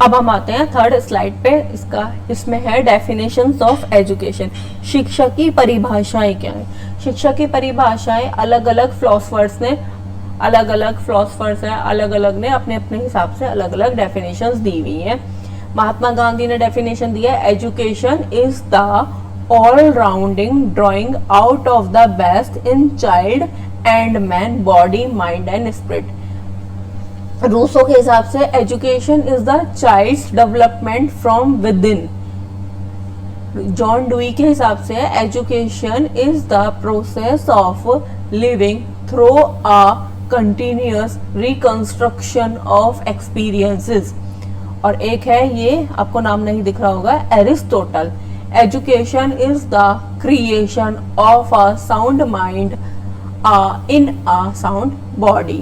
अब हम आते हैं थर्ड स्लाइड पे। इसमें है डेफिनेशंस ऑफ एजुकेशन। शिक्षा की परिभाषाएं क्या है? शिक्षा की परिभाषाएं अलग अलग फिलोसफर्स ने अलग अलग ने अपने अपने हिसाब से अलग अलग डेफिनेशंस दी हुई हैं। महात्मा गांधी ने डेफिनेशन दिया है, education is the all rounding drawing out of the best in child and man, body, mind and spirit. Rousseau के हिसाब से education is the child's development from within. John Dewey के हिसाब से education is the process of living through a continuous reconstruction of experiences. और एक है, ये आपको नाम नहीं दिख रहा होगा, Aristotle, education is the creation of a sound mind in a sound body.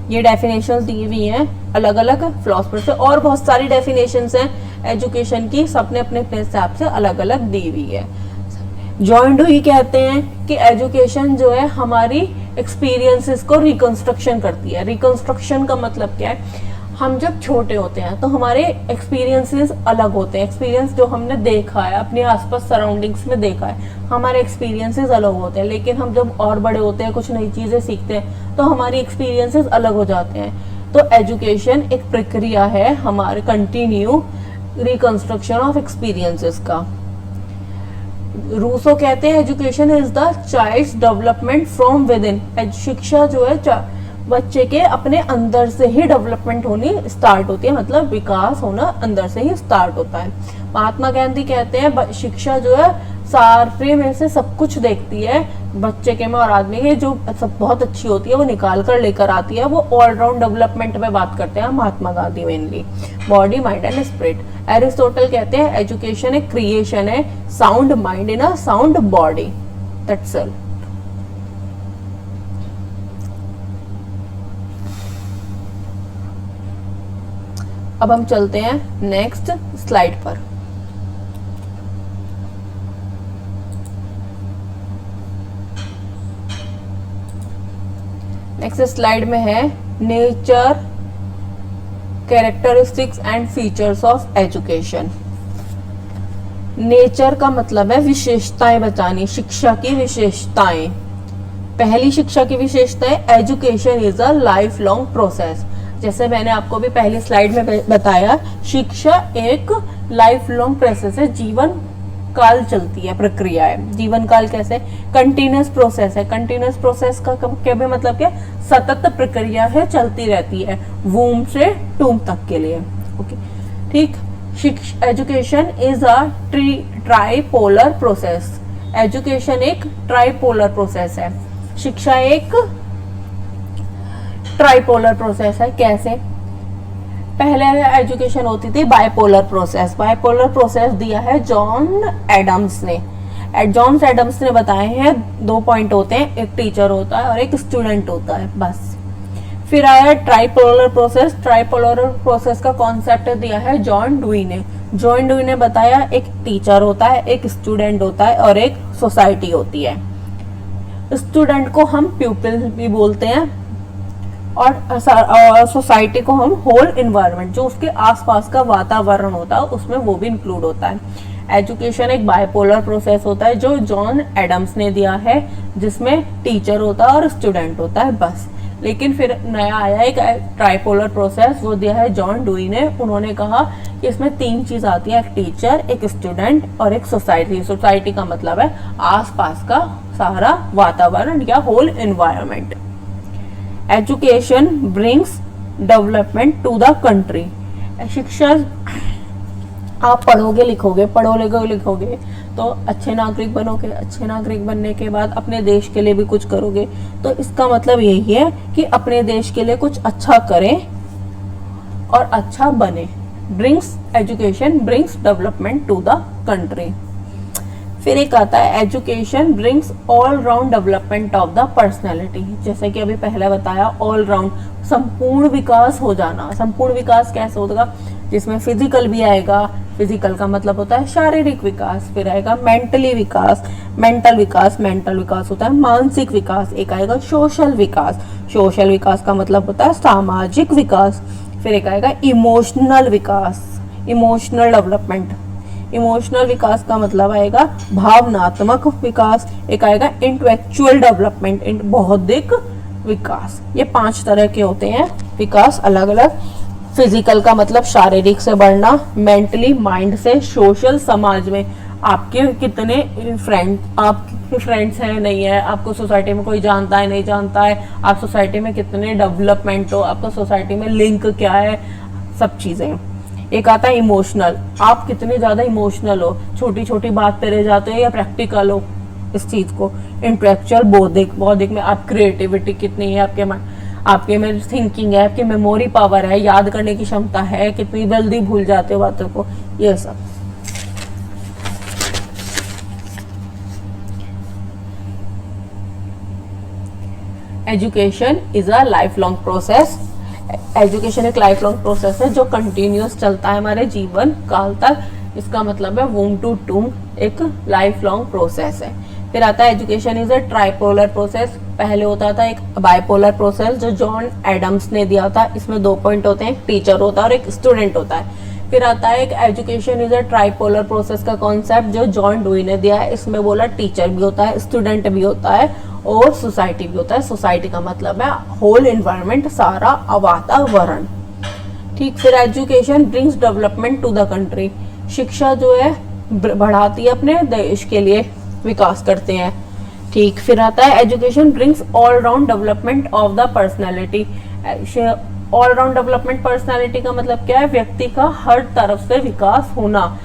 ये डेफिनेशंस दी हुई हैं अलग अलग फिलोसफर से, और बहुत सारी डेफिनेशंस हैं एजुकेशन की, सबने अपने अपने हिसाब से अलग अलग दी हुई है। जॉन डुई कहते हैं कि एजुकेशन जो है हमारी एक्सपीरियंसेस को रिकंस्ट्रक्शन करती है। रिकंस्ट्रक्शन का मतलब क्या है? हम जब छोटे होते हैं तो हमारे एक्सपीरियंसेस अलग होते हैं। एक्सपीरियंस जो हमने देखा है अपने आसपास सराउंडिंग्स में देखा है, हमारे एक्सपीरियंसेस अलग होते हैं। लेकिन हम जब और बड़े होते हैं, कुछ नई चीजें सीखते हैं, तो हमारी एक्सपीरियंसेस अलग हो जाते हैं। तो एजुकेशन एक प्रक्रिया है हमारे कंटिन्यू रिकंस्ट्रक्शन ऑफ एक्सपीरियंसेस का। रूसो कहते हैं education is the child's development from within. शिक्षा जो है बच्चे के अपने अंदर से ही डेवलपमेंट होनी स्टार्ट होती है, मतलब विकास होना अंदर से ही स्टार्ट होता है। महात्मा गांधी कहते हैं शिक्षा जो है सारे में से सब कुछ देखती है, बच्चे के में और आदमी के जो सब बहुत अच्छी होती है वो निकाल कर लेकर आती है। वो ऑलराउंड डेवलपमेंट में बात करते हैं Mahatma Gandhi, mainly body, mind and spirit. Aristotle कहते हैं एजुकेशन एक क्रिएशन है sound mind in a sound body. That's all. अब हम चलते हैं नेक्स्ट स्लाइड पर। नेक्स्ट स्लाइड में है nature, characteristics and features of education. Nature का मतलब है विशेषताएं बतानी, शिक्षा की विशेषताएं। पहली शिक्षा की विशेषता है education is a life long process. जैसे मैंने आपको भी पहली स्लाइड में बताया, शिक्षा एक लाइफ लॉन्ग प्रोसेस है, जीवन काल चलती है, प्रक्रिया है। जीवन काल कैसे? कंटिन्यूअस प्रोसेस है। कंटिन्यूअस प्रोसेस का क्या भी मतलब क्या? सतत प्रक्रिया है, चलती रहती है, वूम से टूम तक के लिए। ओके, ठीक। Education is a tripolar process. Education एक ट्राइपोलर प्रोसेस है। शिक्षा एक ट्राइपोलर प्रोसेस है। कैसे? पहले एजुकेशन होती थी बाइपोलर प्रोसेस। बाइपोलर प्रोसेस दिया है जॉन एडम्स ने। जॉन एडम्स ने बताए हैं 2 पॉइंट होते हैं, एक टीचर होता है और एक स्टूडेंट होता है, बस। फिर आया ट्राइपोलर प्रोसेस। ट्राइपोलर प्रोसेस का कॉन्सेप्ट दिया है जॉन डुई ने। जॉन डुई ने बताया एक टीचर होता है, एक स्टूडेंट होता है और एक सोसाइटी होती है। स्टूडेंट को हम प्यूपिल भी बोलते हैं और सोसाइटी को हम होल इन्वायरमेंट, जो उसके आसपास का वातावरण होता है उसमें वो भी इंक्लूड होता है। एजुकेशन एक बाइपोलर प्रोसेस होता है जो जॉन एडम्स ने दिया है, जिसमें टीचर होता है और स्टूडेंट होता है, बस। लेकिन फिर नया आया एक ट्राइपोलर प्रोसेस, वो दिया है जॉन डुई ने। उन्होंने कहा कि इसमें 3 चीज आती है, एक टीचर, एक स्टूडेंट और एक सोसाइटी। सोसाइटी का मतलब है आसपास का सारा वातावरण या whole environment. Education brings development to the country. शिक्षा, आप पढ़ोगे लिखोगे तो अच्छे नागरिक बनोगे। अच्छे नागरिक बनने के बाद अपने देश के लिए भी कुछ करोगे। तो इसका मतलब यही है कि अपने देश के लिए कुछ अच्छा करें और अच्छा बने। Education brings development to the country. फिर एक आता है education brings all round development of the personality. जैसे कि अभी पहले बताया, ऑल राउंड, संपूर्ण विकास हो जाना। संपूर्ण विकास कैसे होगा? जिसमें फिजिकल भी आएगा। फिजिकल का मतलब होता है शारीरिक विकास। फिर आएगा मेंटल विकास होता है मानसिक विकास। एक आएगा सोशल विकास का मतलब होता है सामाजिक विकास। फिर एक आएगा इमोशनल विकास, इमोशनल डेवलपमेंट। इमोशनल विकास का मतलब आएगा भावनात्मक विकास। एक आएगा इंटेलेक्चुअल डेवलपमेंट, बौद्धिक विकास। ये 5 तरह के होते हैं विकास अलग अलग। फिजिकल का मतलब शारीरिक से बढ़ना, मेंटली माइंड से, सोशल समाज में आपके कितने आपके फ्रेंड्स हैं नहीं है, आपको सोसाइटी में कोई जानता है नहीं जानता है, आप सोसाइटी में कितने डेवलपमेंट हो, आपका सोसाइटी में लिंक क्या है, सब चीजें। एक आता है इमोशनल, आप कितने ज्यादा इमोशनल हो, छोटी छोटी बात पे रह जाते हो या प्रैक्टिकल हो इस चीज को। इंटेलेक्चुअल, बौद्धिक, बौद्धिक में आप क्रिएटिविटी कितनी है आपके में थिंकिंग है, आपकी मेमोरी पावर है, याद करने की क्षमता है, कितनी जल्दी भूल जाते हो बातों को, ये सब। Education is a life long process. Education एक लाइफ लॉन्ग प्रोसेस है जो कंटिन्यूस चलता है हमारे जीवन काल तक। इसका मतलब है वूम टू टूम, एक लाइफ लॉन्ग प्रोसेस है। फिर आता है education is a tripolar process. पहले होता था एक बाइपोलर प्रोसेस जो जॉन एडम्स ने दिया था। इसमें 2 पॉइंट होते हैं, एक टीचर होता है और एक स्टूडेंट होता है। फिर आता है एक education is a tripolar process का कॉन्सेप्ट जो जॉन डुई ने दिया है। इसमें बोला टीचर भी होता है, स्टूडेंट भी होता है और सोसाइटी भी होता है। सोसाइटी का मतलब है होल एनवायरनमेंट, सारा वातावरण। ठीक। फिर education brings development to the country. शिक्षा जो है बढ़ाती है अपने देश के लिए, विकास करते हैं। ठीक। फिर आता है education brings all round development of the personality. All round development personality का मतलब क्या है? व्यक्ति का हर तरफ से विकास होना।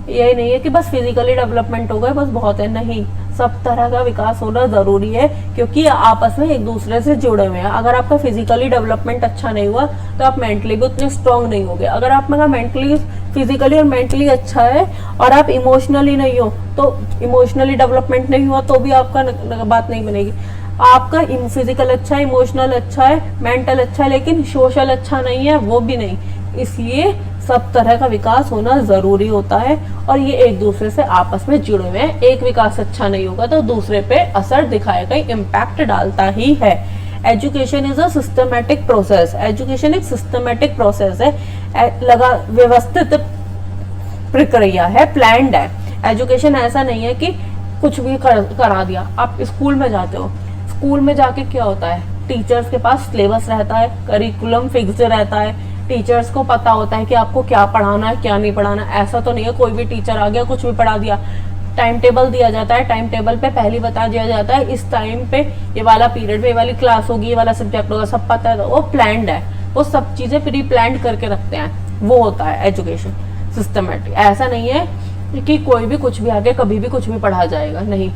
यही नहीं है कि बस फिजिकली डेवलपमेंट हो गए बस बहुत है, नहीं, सब तरह का विकास होना जरूरी है क्योंकि आपस में एक दूसरे से जुड़े हुए हैं। अगर आपका फिजिकली डेवलपमेंट अच्छा नहीं हुआ तो आप मेंटली भी उतने स्ट्रांग नहीं होगे। अगर आप में मेंटली, फिजिकली और मेंटली अच्छा है और आप इमोशनली नहीं हो तो इमोशनली डेवलपमेंट नहीं हुआ तो भी आपका बात नहीं बनेगी। आपका फिजिकल अच्छा है, इमोशनल अच्छा है, मेंटल अच्छा है, लेकिन सोशल अच्छा नहीं है, वो भी नहीं। इसलिए सब तरह का विकास होना जरूरी होता है और ये एक दूसरे से आपस में जुड़े हुए हैं। एक विकास अच्छा नहीं होगा तो दूसरे पे असर दिखाएगा, इम्पैक्ट डालता ही है। Education is a systematic process. Education एक सिस्टमैटिक प्रोसेस है, व्यवस्थित प्रक्रिया है, प्लान्ड है। एजुकेशन ऐसा नहीं है कि कुछ भी करा दिया। आप स्कूल में जाते हो, स्कूल में जाके क्या होता है? टीचर्स के पास सिलेबस रहता है, करिकुलम फिक्स्ड रहता है, टीचर्स को पता होता है कि आपको क्या पढ़ाना है क्या नहीं पढ़ाना। ऐसा तो नहीं है कोई भी टीचर आ गया कुछ भी पढ़ा दिया। टाइम टेबल दिया जाता है, टाइम टेबल पे पहले बता दिया जाता है इस टाइम पे ये वाला पीरियड पे ये वाली क्लास होगी, ये वाला सब्जेक्ट होगा, सब पता है। तो वो प्लान्ड है, वो सब चीजें प्री प्लान्ड करके रखते हैं, वो होता है एजुकेशन सिस्टमेटिक। ऐसा नहीं है कि कोई भी कुछ भी आगे कभी भी कुछ भी पढ़ा जाएगा, नहीं।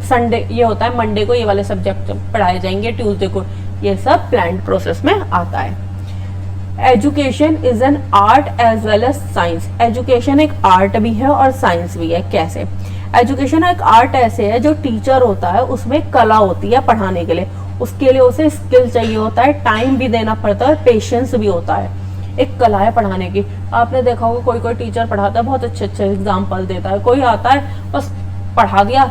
संडे ये होता है, मंडे को ये वाले सब्जेक्ट पढ़ाए जाएंगे, ट्यूसडे को, ये सब प्लान्ड प्रोसेस में आता है। Education is an art as well as science. Education एक आर्ट भी है और साइंस भी है। कैसे? एजुकेशन एक आर्ट ऐसे है जो टीचर होता है उसमें कला होती है पढ़ाने के लिए, उसके लिए उसे स्किल चाहिए होता है, टाइम भी देना पड़ता है, पेशेंस भी होता है। एक कला है पढ़ाने की। आपने देखा होगा कोई कोई टीचर पढ़ाता है बहुत अच्छे अच्छे एग्जाम्पल देता है, कोई आता है बस पढ़ा दिया,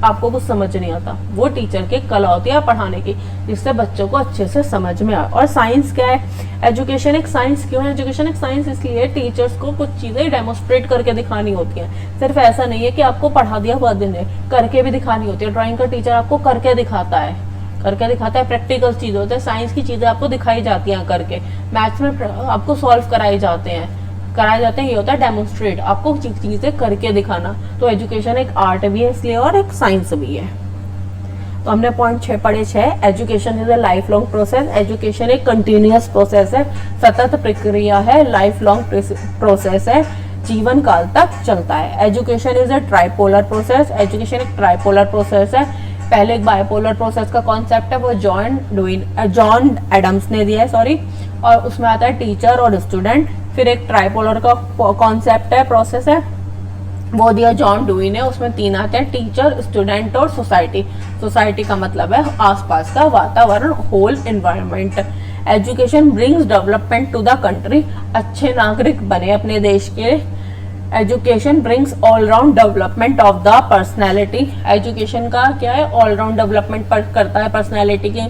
आपको कुछ समझ नहीं आता। वो टीचर की कला होती है पढ़ाने की जिससे बच्चों को अच्छे से समझ में आए। और साइंस क्या है? एजुकेशन एक साइंस क्यों है? एजुकेशन एक साइंस इसलिए टीचर्स को कुछ चीजें डेमोस्ट्रेट करके दिखानी होती हैं। सिर्फ ऐसा नहीं है कि आपको पढ़ा दिया हुआ दिन है, करके भी दिखानी होती है। ड्राइंग का टीचर आपको करके दिखाता है, प्रैक्टिकल चीज होते हैं। साइंस की चीजें आपको दिखाई जाती हैं करके। मैथ्स में आपको सॉल्व कराए जाते हैं, ये होता है डेमोन्स्ट्रेट, आपको चीजें करके दिखाना। तो एजुकेशन एक आर्ट भी है इसलिए और एक साइंस भी है। तो हमने पॉइंट 6 पढ़े 6। Education is a life long process. Education एक कंटिन्यूअस प्रोसेस है, सतत प्रक्रिया है, लाइफ लॉन्ग प्रोसेस है, जीवन काल तक चलता है। Education is a tripolar process. Education एक ट्राइपोलर प्रोसेस है। पहले एक बाइपोलर प्रोसेस का कॉन्सेप्ट है, वो जॉन एडम्स ने दिया है, सॉरी, और उसमें आता है टीचर और स्टूडेंट। फिर एक ट्राइपोलर का कॉन्सेप्ट है, प्रोसेस है, वो दिया जॉन डुई ने। उसमें 3 आते हैं, टीचर, स्टूडेंट और सोसाइटी। सोसाइटी का मतलब है आसपास का वातावरण, whole environment. Education brings development to the country. अच्छे नागरिक बने अपने देश के। Education brings all round development of the personality. Education का क्या है? ऑल राउंड डेवलपमेंट करता है पर्सनैलिटी के।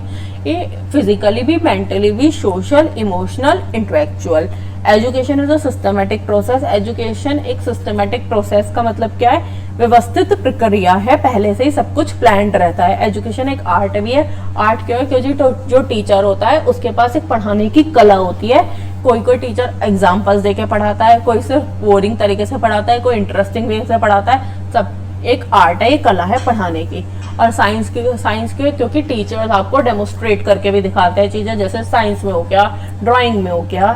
ये फिजिकली भी, मेंटली भी, social, emotional, intellectual. Education is a systematic process. Education एक सिस्टमेटिक प्रोसेस का मतलब क्या है? व्यवस्थित प्रक्रिया है, पहले से ही सब कुछ प्लान्ड रहता है। एजुकेशन एक आर्ट भी है। आर्ट क्यों है? क्योंकि जो टीचर होता है उसके पास एक पढ़ाने की कला होती है। कोई टीचर एग्जाम्पल्स देके पढ़ाता है, कोई सिर्फ बोरिंग तरीके से पढ़ाता है, कोई इंटरेस्टिंग वे से पढ़ाता है। सब एक आर्ट है, एक कला है पढ़ाने की। और साइंस की क्योंकि टीचर्स आपको डेमोस्ट्रेट करके भी दिखाते हैं चीजें, जैसे साइंस में हो गया, ड्राइंग में हो गया,